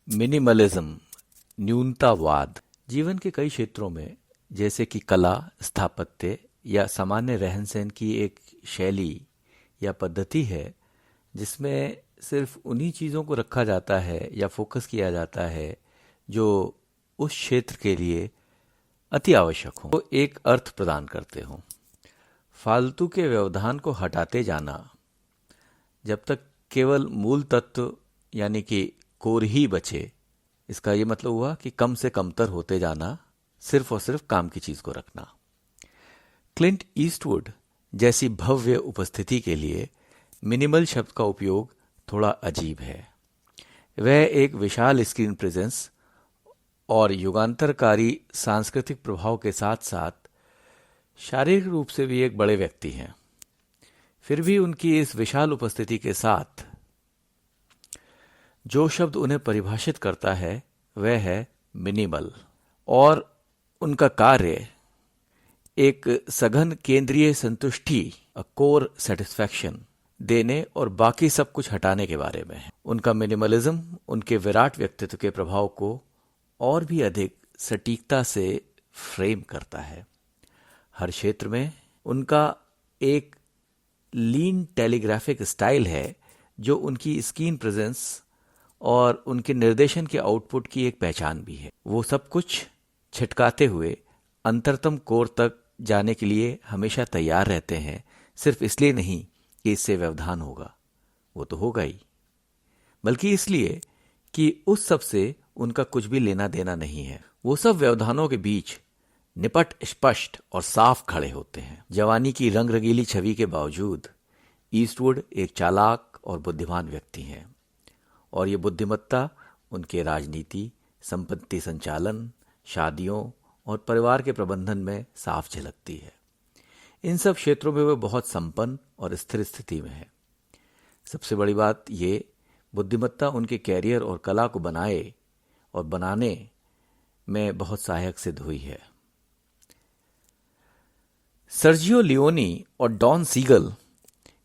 Minimalism, न्यूनतावाद जीवन के कई क्षेत्रों में, जैसे कि कला, स्थापत्य या सामान्य रहन सहन की एक शैली या पद्धति है जिसमें सिर्फ उन्हीं चीज़ों को रखा जाता है या फोकस किया जाता है जो उस क्षेत्र के लिए अति आवश्यक हो, तो एक अर्थ प्रदान करते हों। फालतू के व्यवधान को हटाते जाना, जब तक केवल मूल तत्व यानी कि कोर ही बचे। इसका ये मतलब हुआ कि कम से कमतर होते जाना, सिर्फ और सिर्फ काम की चीज को रखना। क्लिंट ईस्टवुड जैसी भव्य उपस्थिति के लिए मिनिमल शब्द का उपयोग थोड़ा अजीब है। वह एक विशाल स्क्रीन प्रेजेंस और युगांतरकारी सांस्कृतिक प्रभाव के साथ साथ शारीरिक रूप से भी एक बड़े व्यक्ति हैं। फिर भी उनकी इस विशाल उपस्थिति के साथ जो शब्द उन्हें परिभाषित करता है वह है मिनिमल, और उनका कार्य एक सघन केंद्रीय संतुष्टि, अ कोर सेटिस्फैक्शन देने और बाकी सब कुछ हटाने के बारे में है। उनका मिनिमलिज्म उनके विराट व्यक्तित्व के प्रभाव को और भी अधिक सटीकता से फ्रेम करता है। हर क्षेत्र में उनका एक लीन टेलीग्राफिक स्टाइल है जो उनकी स्क्रीन प्रेजेंस और उनके निर्देशन के आउटपुट की एक पहचान भी है। वो सब कुछ छिटकाते हुए अंतरतम कोर तक जाने के लिए हमेशा तैयार रहते हैं, सिर्फ इसलिए नहीं कि इससे व्यवधान होगा, वो तो होगा ही, बल्कि इसलिए कि उस सब से उनका कुछ भी लेना देना नहीं है। वो सब व्यवधानों के बीच निपट, स्पष्ट और साफ खड़े होते हैं। जवानी की रंग रंगीली छवि के बावजूद ईस्टवुड एक चालाक और बुद्धिमान व्यक्ति हैं, और ये बुद्धिमत्ता उनके राजनीति, संपत्ति संचालन, शादियों और परिवार के प्रबंधन में साफ झलकती है। इन सब क्षेत्रों में वे बहुत संपन्न और स्थिर स्थिति में है। सबसे बड़ी बात ये बुद्धिमत्ता उनके कैरियर और कला को बनाए और बनाने में बहुत सहायक सिद्ध हुई है। सर्जियो लियोनी और डॉन सीगल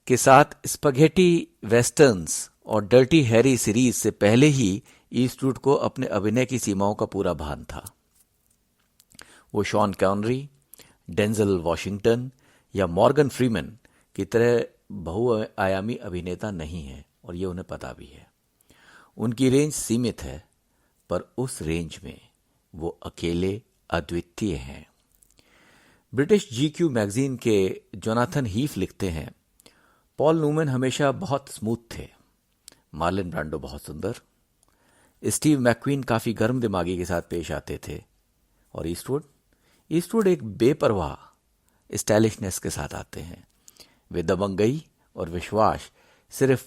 के साथ स्पघेटी वेस्टर्न्स और डर्टी हैरी सीरीज से पहले ही ईस्टवुड को अपने अभिनय की सीमाओं का पूरा भान था। वो शॉन कॉनरी, डेंजल वॉशिंगटन या मॉर्गन फ्रीमैन की तरह बहुआयामी अभिनेता नहीं है, और ये उन्हें पता भी है। उनकी रेंज सीमित है, पर उस रेंज में वो अकेले अद्वितीय हैं। ब्रिटिश जीक्यू मैगजीन के जोनाथन हीफ लिखते हैं, पॉल न्यूमैन हमेशा बहुत स्मूथ थे, मार्लिन ब्रांडो बहुत सुंदर, स्टीव मैक्वीन काफी गर्म दिमागी के साथ पेश आते थे, और ईस्टवुड एक बेपरवाह स्टाइलिशनेस के साथ आते हैं। वे दबंगई और विश्वास सिर्फ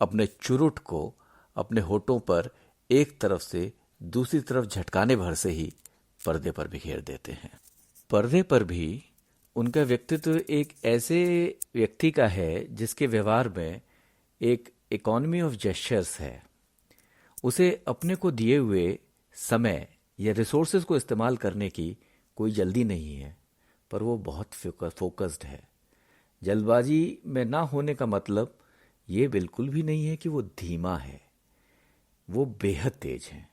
अपने चुरुट को अपने होठों पर एक तरफ से दूसरी तरफ झटकाने भर से ही पर्दे पर बिखेर देते हैं। पर्दे पर भी उनका व्यक्तित्व एक ऐसे व्यक्ति का है जिसके व्यवहार में एक इकोनॉमी ऑफ जेस्चर्स है। उसे अपने को दिए हुए समय या रिसोर्सेज को इस्तेमाल करने की कोई जल्दी नहीं है, पर वो बहुत फोकस्ड है। जल्दबाजी में ना होने का मतलब ये बिल्कुल भी नहीं है कि वो धीमा है। वो बेहद तेज है,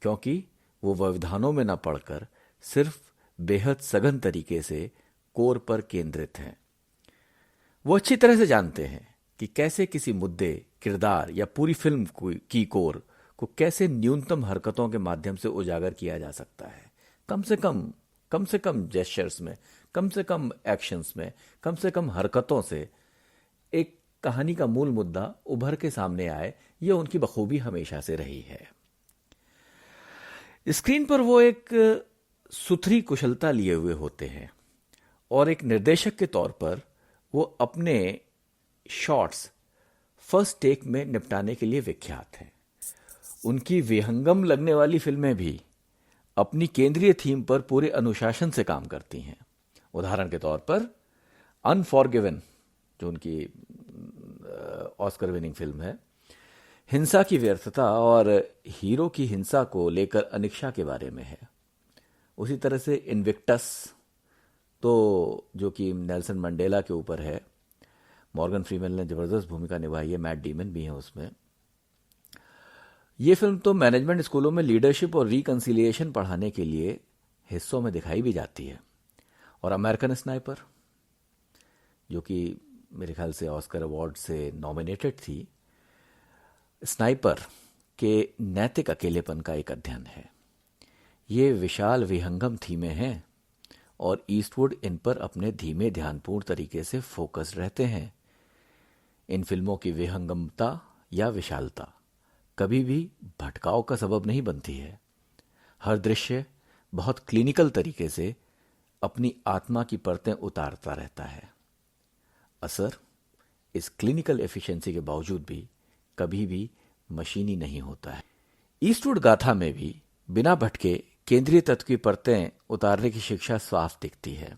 क्योंकि वो व्यवधानों में ना पड़कर सिर्फ बेहद सघन तरीके से कोर पर केंद्रित हैं। वो अच्छी तरह से जानते हैं कि कैसे किसी मुद्दे, किरदार या पूरी फिल्म की कोर को कैसे न्यूनतम हरकतों के माध्यम से उजागर किया जा सकता है। कम से कम जेस्चर्स में, कम से कम एक्शंस में, कम से कम हरकतों से एक कहानी का मूल मुद्दा उभर के सामने आए, ये उनकी बखूबी हमेशा से रही है। स्क्रीन पर वो एक सुथरी कुशलता लिए हुए होते हैं, और एक निर्देशक के तौर पर वो अपने शॉट्स फर्स्ट टेक में निपटाने के लिए विख्यात हैं। उनकी विहंगम लगने वाली फिल्में भी अपनी केंद्रीय थीम पर पूरे अनुशासन से काम करती हैं। उदाहरण के तौर पर अनफॉरगिवन, जो उनकी ऑस्कर विनिंग फिल्म है, हिंसा की व्यर्थता और हीरो की हिंसा को लेकर अनिच्छा के बारे में है। उसी तरह से इनविक्टस, तो जो कि नेल्सन मंडेला के ऊपर है, मॉर्गन फ्रीमैन ने जबरदस्त भूमिका निभाई है, मैट डीमन भी है उसमें। ये फिल्म तो मैनेजमेंट स्कूलों में लीडरशिप और रिकंसिलिएशन पढ़ाने के लिए हिस्सों में दिखाई भी जाती है। और अमेरिकन स्नाइपर, जो कि मेरे ख्याल से ऑस्कर अवार्ड से नॉमिनेटेड थी, स्नाइपर के नैतिक अकेलेपन का एक अध्ययन है। ये विशाल विहंगम थीमें हैं और ईस्टवुड इन पर अपने धीमे ध्यानपूर्ण तरीके से फोकस रहते हैं। इन फिल्मों की विहंगमता या विशालता कभी भी भटकाव का सबब नहीं बनती है। हर दृश्य बहुत क्लिनिकल तरीके से अपनी आत्मा की परतें उतारता रहता है। असर इस क्लिनिकल एफिशिएंसी के बावजूद भी कभी भी मशीनी नहीं होता है। ईस्टवुड गाथा में भी बिना भटके केंद्रीय तत्व की परतें उतारने की शिक्षा साफ दिखती है।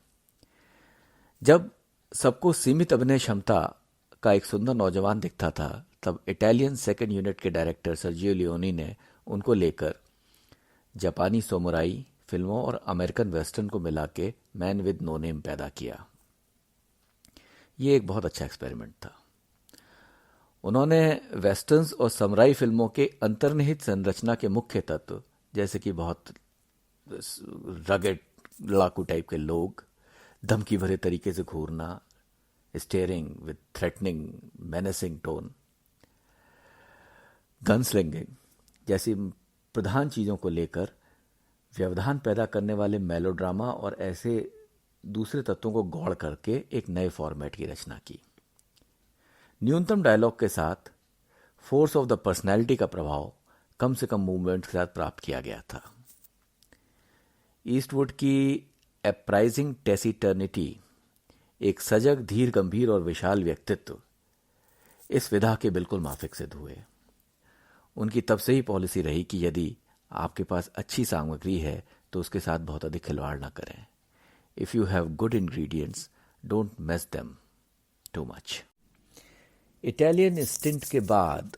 जब सबको सीमित अभिनय क्षमता का एक सुंदर नौजवान दिखता था, तब इटालियन सेकंड यूनिट के डायरेक्टर सर्जियो लियोनी ने उनको लेकर जापानी सोमुराई फिल्मों और अमेरिकन वेस्टर्न को मिला के मैन विद नो नेम पैदा किया। ये एक बहुत अच्छा एक्सपेरिमेंट था। उन्होंने वेस्टर्न्स और समुराई फिल्मों के अंतर्निहित संरचना के मुख्य तत्व, जैसे कि बहुत रगेड लड़ाकू टाइप के लोग, धमकी भरे तरीके से घूरना, staring with threatening menacing tone, gun slinging जैसी प्रधान चीज़ों को लेकर व्यवधान पैदा करने वाले मेलोड्रामा और ऐसे दूसरे तत्वों को गौड़ करके एक नए फॉर्मेट की रचना की। न्यूनतम डायलॉग के साथ फोर्स ऑफ द पर्सनैलिटी का प्रभाव कम से कम मूवमेंट के साथ प्राप्त किया गया था। ईस्टवुड की एप्राइजिंग टेसिटर्निटी, एक सजग, धीर, गंभीर और विशाल व्यक्तित्व, इस विधा के बिल्कुल माफिक सिद्ध हुए। उनकी तब से ही पॉलिसी रही कि यदि आपके पास अच्छी सामग्री है तो उसके साथ बहुत अधिक खिलवाड़ ना करें। If you have good ingredients, don't mess them too much. Italian stint के बाद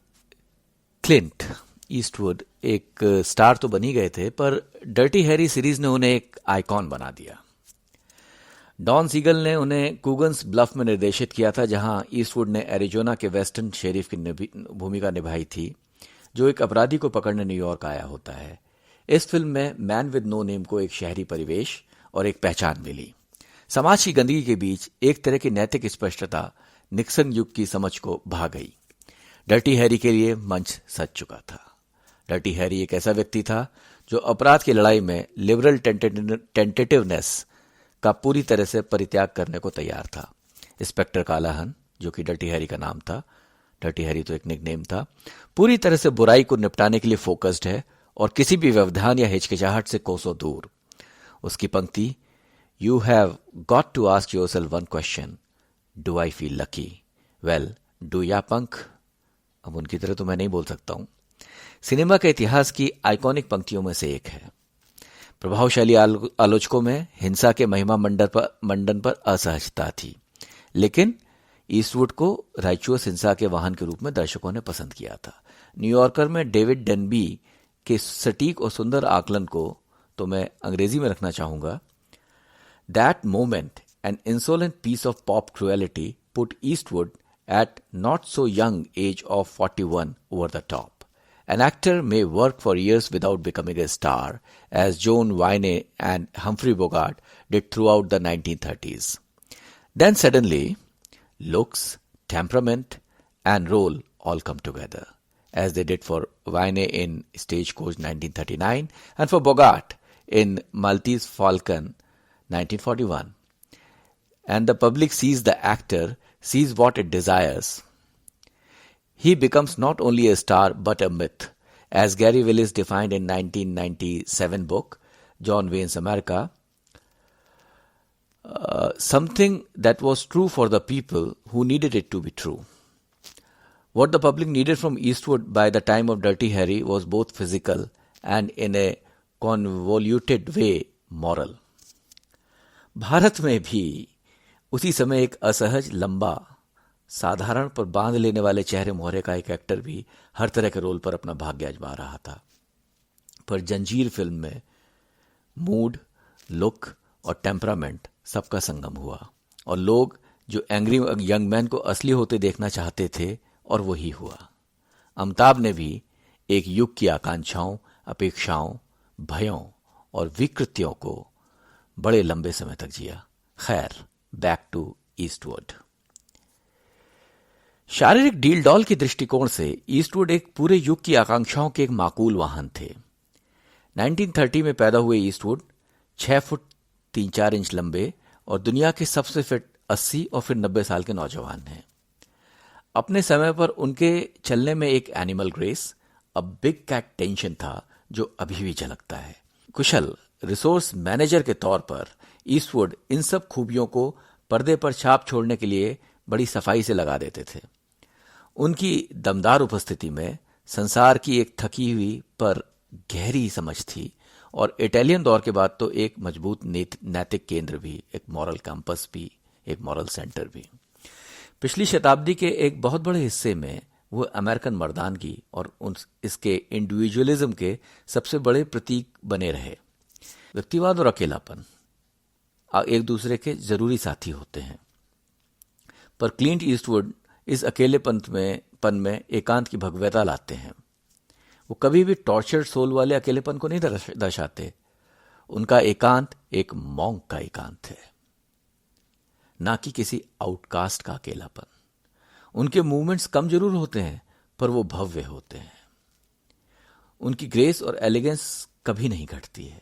क्लिंट ईस्टवुड एक स्टार तो बनी गए थे, पर डर्टी हैरी सीरीज ने उन्हें एक आइकॉन बना दिया। डॉन सीगल ने उन्हें कूगन्स ब्लफ में निर्देशित किया था, जहां ईस्टवुड ने एरिजोना के वेस्टर्न शेरिफ की भूमिका निभाई थी, जो एक अपराधी को पकड़ने न्यूयॉर्क आया होता है। इस फिल्म में मैन विद नो नेम को एक शहरी परिवेश और एक पहचान मिली। समाज की गंदगी के बीच एक तरह की नैतिक स्पष्टता निक्सन युग की समझ को भा गई। डर्टी हैरी के लिए मंच सज चुका था। डर्टी हैरी एक ऐसा व्यक्ति था जो अपराध की लड़ाई में लिबरल टेंटेटिवनेस का पूरी तरह से परित्याग करने को तैयार था। इंस्पेक्टर कालाहन, जो कि डर्टी हैरी का नाम था, डर्टी हैरी तो एक निकनेम था, पूरी तरह से बुराई को निपटाने के लिए फोकस्ड है और किसी भी व्यवधान या हिचकिचाहट से कोसों दूर। उसकी पंक्ति, you have got to ask yourself one question, do I feel lucky, well do ya punk. अब उनकी तरह तो मैं नहीं बोल सकता हूं। सिनेमा के इतिहास की आइकॉनिक पंक्तियों में से एक है। प्रभावशाली आलोचकों में हिंसा के महिमा मंडन पर असहजता थी, लेकिन ईस्टवुड को राइचुअस हिंसा के वाहन के रूप में दर्शकों ने पसंद किया था। न्यूयॉर्कर में डेविड डेनबी के सटीक और सुंदर आकलन को तो मैं अंग्रेजी में रखना चाहूंगा। That moment an insolent piece of pop cruelty put Eastwood at not so young age of 41 over the top. An actor may work for years without becoming a star, as Joan Wayne and Humphrey Bogart did throughout the 1930s. Then suddenly, looks, temperament, and role all come together, as they did for Wayne in Stagecoach 1939 and for Bogart in Maltese Falcon 1941. And the public sees the actor, sees what it desires. He becomes not only a star but a myth, as Gary Willis defined in 1997 book John Wayne's America, something that was true for the people who needed it to be true. What the public needed from Eastwood by the time of Dirty Harry was both physical and in a convoluted way moral. Bharat में भी उसी समय एक असहज, लंबा, साधारण पर बांध लेने वाले चेहरे मोहरे का एक एक्टर भी हर तरह के रोल पर अपना भाग्य आजमा रहा था। पर जंजीर फिल्म में मूड, लुक और टेम्परामेंट सबका संगम हुआ और लोग जो एंग्री यंग मैन को असली होते देखना चाहते थे, और वही हुआ। अमिताभ ने भी एक युग की आकांक्षाओं, अपेक्षाओं, भयों और विकृतियों को बड़े लंबे समय तक जिया। खैर, बैक टू ईस्टवुड। शारीरिक डील डॉल के दृष्टिकोण से ईस्टवुड एक पूरे युग की आकांक्षाओं के एक माकूल वाहन थे। 1930 में पैदा हुए ईस्टवुड 6 फुट 3-4 इंच लंबे और दुनिया के सबसे फिट 80 और फिर 90 साल के नौजवान हैं। अपने समय पर उनके चलने में एक animal grace, a big cat tension था जो अभी भी झलकता है। कुशल रिसोर्स मैनेजर के तौर पर ईस्टवुड इन सब खूबियों को पर्दे पर छाप छोड़ने के लिए बड़ी सफाई से लगा देते थे। उनकी दमदार उपस्थिति में संसार की एक थकी हुई पर गहरी समझ थी और इटालियन दौर के बाद तो एक मजबूत नैतिक केंद्र भी, एक मॉरल कैंपस भी, एक मॉरल सेंटर भी। पिछली शताब्दी के एक बहुत बड़े हिस्से में वो अमेरिकन मर्दानगी और इसके इंडिविजुअलिज्म के सबसे बड़े प्रतीक बने रहे। व्यक्तिवाद और अकेलापन एक दूसरे के जरूरी साथी होते हैं, पर क्लिंट ईस्टवुड इस अकेलेपन में एकांत की भव्यता लाते हैं। वो कभी भी टॉर्चर्ड सोल वाले अकेलेपन को नहीं दर्शाते। उनका एकांत एक मॉन्क का एकांत है, ना कि किसी आउटकास्ट का अकेलापन। उनके मूवमेंट्स कम जरूर होते हैं, पर वो भव्य होते हैं। उनकी ग्रेस और एलिगेंस कभी नहीं घटती है।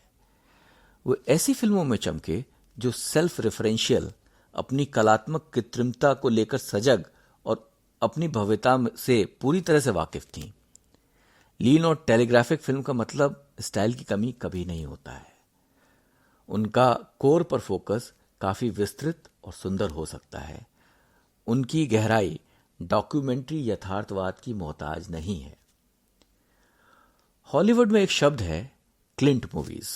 वो ऐसी फिल्मों में चमके जो सेल्फ रेफरेंशियल, अपनी कलात्मक कृत्रिमता को लेकर सजग और अपनी भव्यता से पूरी तरह से वाकिफ थीं। लीन और टेलीग्राफिक फिल्म का मतलब स्टाइल की कमी कभी नहीं होता है। उनका कोर पर फोकस काफी विस्तृत और सुंदर हो सकता है। उनकी गहराई डॉक्यूमेंट्री यथार्थवाद की मोहताज नहीं है। हॉलीवुड में एक शब्द है क्लिंट मूवीज।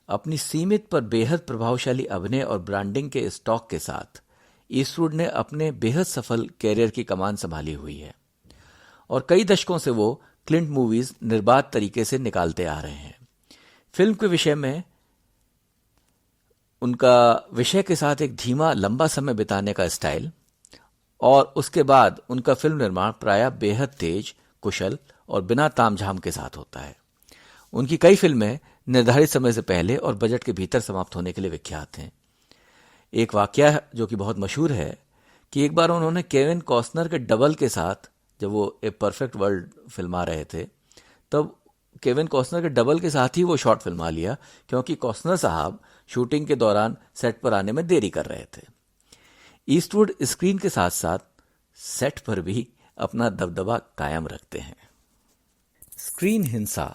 अपनी सीमित पर बेहद प्रभावशाली अभिनय और ब्रांडिंग के स्टॉक के साथ ईस्टवुड ने अपने बेहद सफल कैरियर की कमान संभाली हुई है और कई दशकों से वो क्लिंट मूवीज निर्बाध तरीके से निकालते आ रहे हैं। फिल्म के विषय में उनका विषय के साथ एक धीमा लंबा समय बिताने का स्टाइल और उसके बाद उनका फिल्म निर्माण प्रायः बेहद तेज, कुशल और बिना तामझाम के साथ होता है। उनकी कई फिल्में निर्धारित समय से पहले और बजट के भीतर समाप्त होने के लिए विख्यात हैं। एक वाकया जो कि बहुत मशहूर है कि एक बार उन्होंने केविन कॉस्टनर के डबल के साथ, जब वो ए परफेक्ट वर्ल्ड फिल्मा रहे थे, तब केविन कॉस्टनर के डबल के साथ ही वो शॉट फिल्मा लिया, क्योंकि कॉस्टनर साहब शूटिंग के दौरान सेट पर आने में देरी कर रहे थे। ईस्टवुड स्क्रीन के साथ साथ सेट पर भी अपना दबदबा कायम रखते हैं। स्क्रीन हिंसा,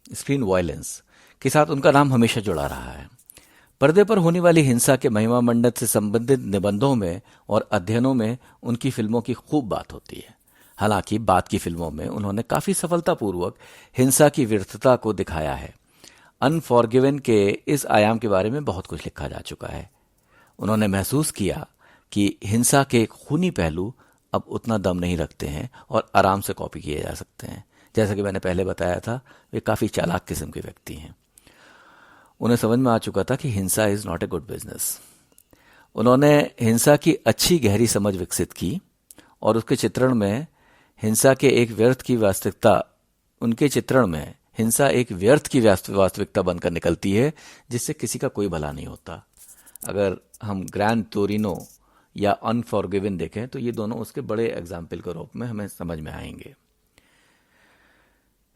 स्क्रीन वायलेंस के साथ उनका नाम हमेशा जुड़ा रहा है। पर्दे पर होने वाली हिंसा के महिमा मंडन से संबंधित निबंधों में और अध्ययनों में उनकी फिल्मों की खूब बात होती है। हालांकि बाद की फिल्मों में उन्होंने काफी सफलतापूर्वक हिंसा की व्यर्थता को दिखाया है। अनफॉरगिवन के इस आयाम के बारे में बहुत कुछ लिखा जा चुका है। उन्होंने महसूस किया कि हिंसा के खूनी पहलू अब उतना दम नहीं रखते हैं और आराम से कॉपी किए जा सकते हैं। जैसा कि मैंने पहले बताया था, वे काफी चालाक किस्म के व्यक्ति हैं। उन्हें समझ में आ चुका था कि हिंसा is not a good business. उन्होंने हिंसा की अच्छी गहरी समझ विकसित की और उसके चित्रण में हिंसा के एक व्यर्थ की वास्तविकता उनके चित्रण में हिंसा एक व्यर्थ की वास्तविकता बनकर निकलती है, जिससे किसी का कोई भला नहीं होता। अगर हम ग्रैंड टोरिनो या अनफॉरगिवन देखें तो ये दोनों उसके बड़े एग्जाम्पल के रूप में हमें समझ में आएंगे।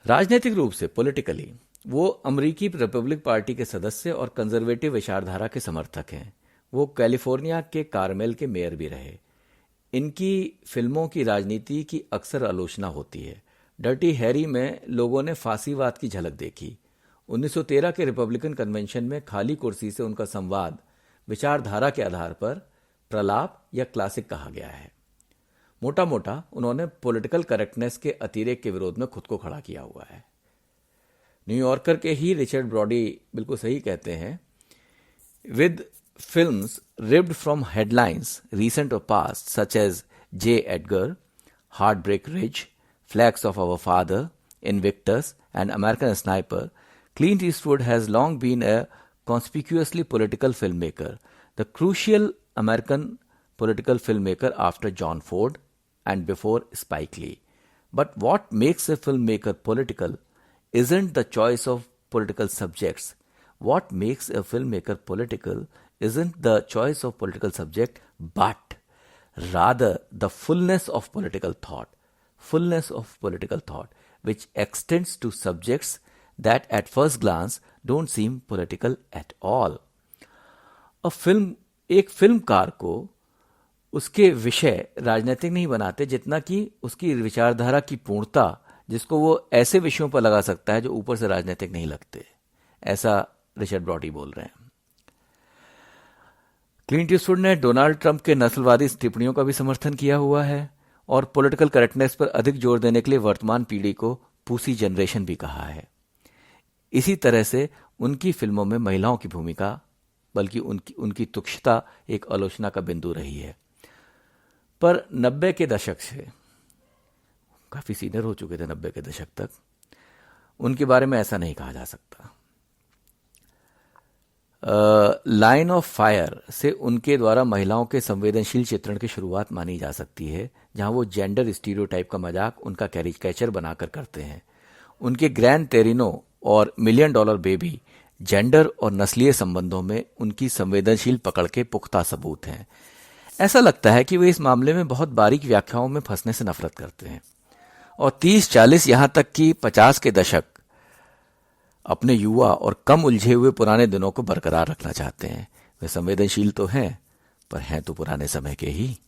राजनीतिक रूप से पॉलिटिकली वो अमेरिकी रिपब्लिक पार्टी के सदस्य और कंजर्वेटिव विचारधारा के समर्थक हैं। वो कैलिफोर्निया के कार्मेल के मेयर भी रहे। इनकी फिल्मों की राजनीति की अक्सर आलोचना होती है। डर्टी हैरी में लोगों ने फांसीवाद की झलक देखी। 1913 के रिपब्लिकन कन्वेंशन में खाली कुर्सी से उनका संवाद विचारधारा के आधार पर प्रलाप या क्लासिक कहा गया है। मोटा मोटा उन्होंने पॉलिटिकल करेक्टनेस के अतिरेक के विरोध में खुद को खड़ा किया हुआ है। न्यूयॉर्कर के ही रिचर्ड ब्रॉडी बिल्कुल सही कहते हैं, with films ripped from headlines recent और past such as J Edgar, heartbreak ridge, flags of our father, Invictus and American sniper, Clint Eastwood has long been a conspicuously political filmmaker, the crucial American political filmmaker after John Ford and before Spike Lee. But what makes a filmmaker political isn't the choice of political subjects. What makes a filmmaker political isn't the choice of political subject, but rather the fullness of political thought, which extends to subjects that at first glance don't seem political at all. एक फिल्मकार को उसके विषय राजनीतिक नहीं बनाते जितना कि उसकी विचारधारा की पूर्णता, जिसको वो ऐसे विषयों पर लगा सकता है जो ऊपर से राजनीतिक नहीं लगते। ऐसा रिचर्ड ब्रॉडी बोल रहे हैं। क्लिंट ईस्टवुड ने डोनाल्ड ट्रंप के नस्लवादी टिप्पणियों का भी समर्थन किया हुआ है और पॉलिटिकल करेक्टनेस पर अधिक जोर देने के लिए वर्तमान पीढ़ी को पूसी जनरेशन भी कहा है। इसी तरह से उनकी फिल्मों में महिलाओं की भूमिका, बल्कि उनकी तुच्छता एक आलोचना का बिंदु रही है। पर 90 के दशक से, काफी सीनियर हो चुके थे 90 के दशक तक, उनके बारे में ऐसा नहीं कहा जा सकता। लाइन ऑफ फायर से उनके द्वारा महिलाओं के संवेदनशील चित्रण की शुरुआत मानी जा सकती है, जहां वो जेंडर स्टीरियोटाइप का मजाक उनका कैरिकेचर बनाकर करते हैं। उनके ग्रैंड तेरिनो और मिलियन डॉलर बेबी जेंडर और नस्लीय संबंधों में उनकी संवेदनशील पकड़ के पुख्ता सबूत हैं। ऐसा लगता है कि वे इस मामले में बहुत बारीक व्याख्याओं में फंसने से नफरत करते हैं और 30-40 यहां तक कि 50 के दशक अपने युवा और कम उलझे हुए पुराने दिनों को बरकरार रखना चाहते हैं। वे संवेदनशील तो हैं, पर हैं तो पुराने समय के ही।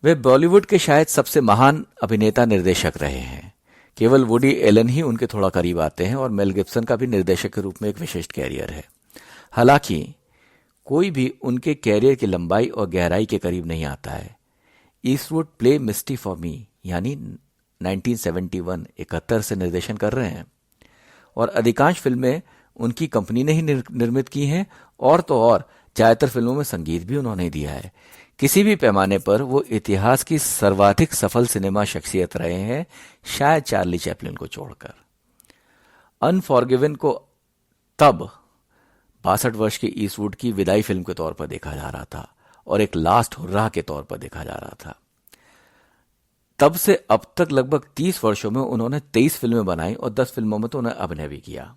वे बॉलीवुड के शायद सबसे महान अभिनेता निर्देशक रहे हैं। केवल वुडी एलन ही उनके थोड़ा करीब आते हैं और मेल गिब्सन का भी निर्देशक के रूप में एक विशिष्ट कैरियर है। हालांकि कोई भी उनके कैरियर की लंबाई और गहराई के करीब नहीं आता है। Eastwood play Misty for me यानी 1971 से निर्देशन कर रहे हैं और अधिकांश फिल्में उनकी कंपनी ने ही निर्मित की हैं, और तो और ज्यादातर फिल्मों में संगीत भी उन्होंने दिया है। किसी भी पैमाने पर वो इतिहास की सर्वाधिक सफल सिनेमा शख्सियत रहे हैं, शायद चार्ली चैपलिन को छोड़कर। अनफॉरगिवन को तब 62 वर्ष के ईस्टवुड की विदाई फिल्म के तौर पर देखा जा रहा था और एक लास्ट हुर्राह के तौर पर देखा जा रहा था। तब से अब तक लगभग 30 वर्षों में उन्होंने 23 फिल्में बनाई और 10 फिल्मों में तो उन्हें अभिनय भी किया।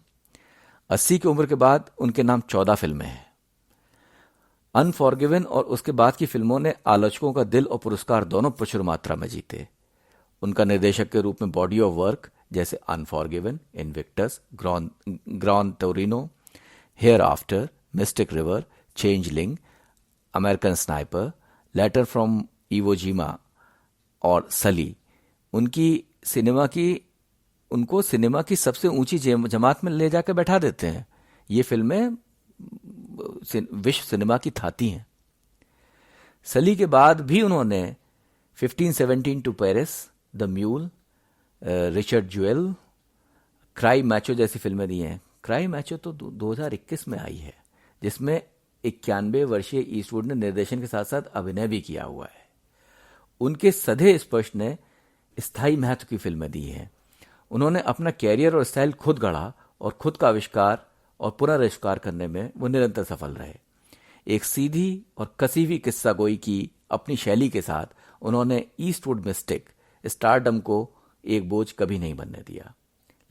80 की उम्र के बाद उनके नाम 14 फिल्में हैं। अनफॉरगिवन और उसके बाद की फिल्मों ने आलोचकों का दिल और पुरस्कार दोनों प्रचुर मात्रा में जीते। उनका निर्देशक के रूप में बॉडी ऑफ वर्क जैसे Unforgiven, Invictus, Gran Torino, hereafter, Mystic River, changeling, American sniper, letter from Iwo Jima और सली उनको सिनेमा की सबसे ऊंची जमात में ले जाकर बैठा देते हैं। ये फिल्में विश्व सिनेमा की थाती हैं। सली के बाद भी उन्होंने 1517 to Paris, the mule, Richard Jewell, cry macho जैसी फिल्में दी हैं। क्राई मैचो तो 2021 में आई है, जिसमें 91 वर्षीय ईस्टवुड ने निर्देशन के साथ साथ अभिनय भी किया हुआ है। उनके सधे स्पर्श ने स्थायी महत्व की फिल्में दी हैं। उन्होंने अपना कैरियर और स्टाइल खुद गढ़ा और खुद का आविष्कार और पुनराविष्कार करने में वो निरंतर सफल रहे। एक सीधी और कसी हुई किस्सा गोई की अपनी शैली के साथ उन्होंने ईस्टवुड मिस्टिक स्टारडम को एक बोझ कभी नहीं बनने दिया,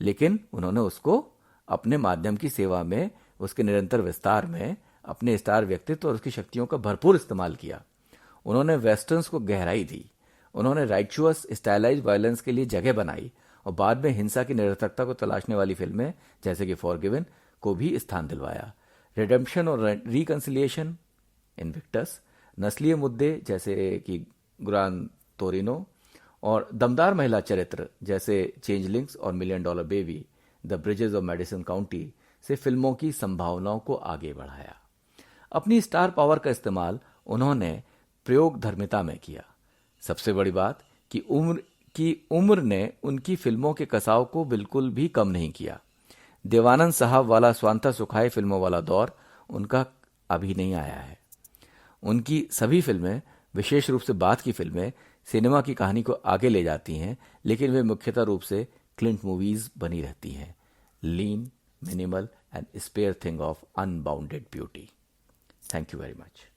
लेकिन उन्होंने उसको अपने माध्यम की सेवा में, उसके निरंतर विस्तार में अपने स्टार व्यक्तित्व और उसकी शक्तियों का भरपूर इस्तेमाल किया। उन्होंने वेस्टर्न्स को गहराई दी, उन्होंने राइचुअस स्टाइलाइज वायलेंस के लिए जगह बनाई और बाद में हिंसा की निरर्थकता को तलाशने वाली फिल्में जैसे कि फॉरगिवन को भी स्थान दिलवाया। रिडेम्पशन और रिकंसिलिएशन, इनविक्टस, नस्लीय मुद्दे जैसे कि ग्रान तोरिनो और दमदार महिला चरित्र जैसे चेंजलिंग्स और million dollar baby, the bridges of Madison County से फिल्मों की संभावनाओं को आगे बढ़ाया। अपनी स्टार पावर का इस्तेमाल उन्होंने प्रयोग धर्मिता में किया। सबसे बड़ी बात कि उम्र ने उनकी फिल्मों के कसाव को बिल्कुल भी कम नहीं किया। देवानंद साहब वाला स्वांता सुखाए फिल्मों वाला दौर उनका अभी नहीं आया है। उनकी सभी फिल्में, विशेष रूप से बाद की फिल्में, सिनेमा की कहानी को आगे ले जाती हैं, लेकिन वे मुख्यतः रूप से क्लिंट मूवीज बनी रहती हैं। Lean, minimal and spare thing of unbounded beauty. Thank you very much.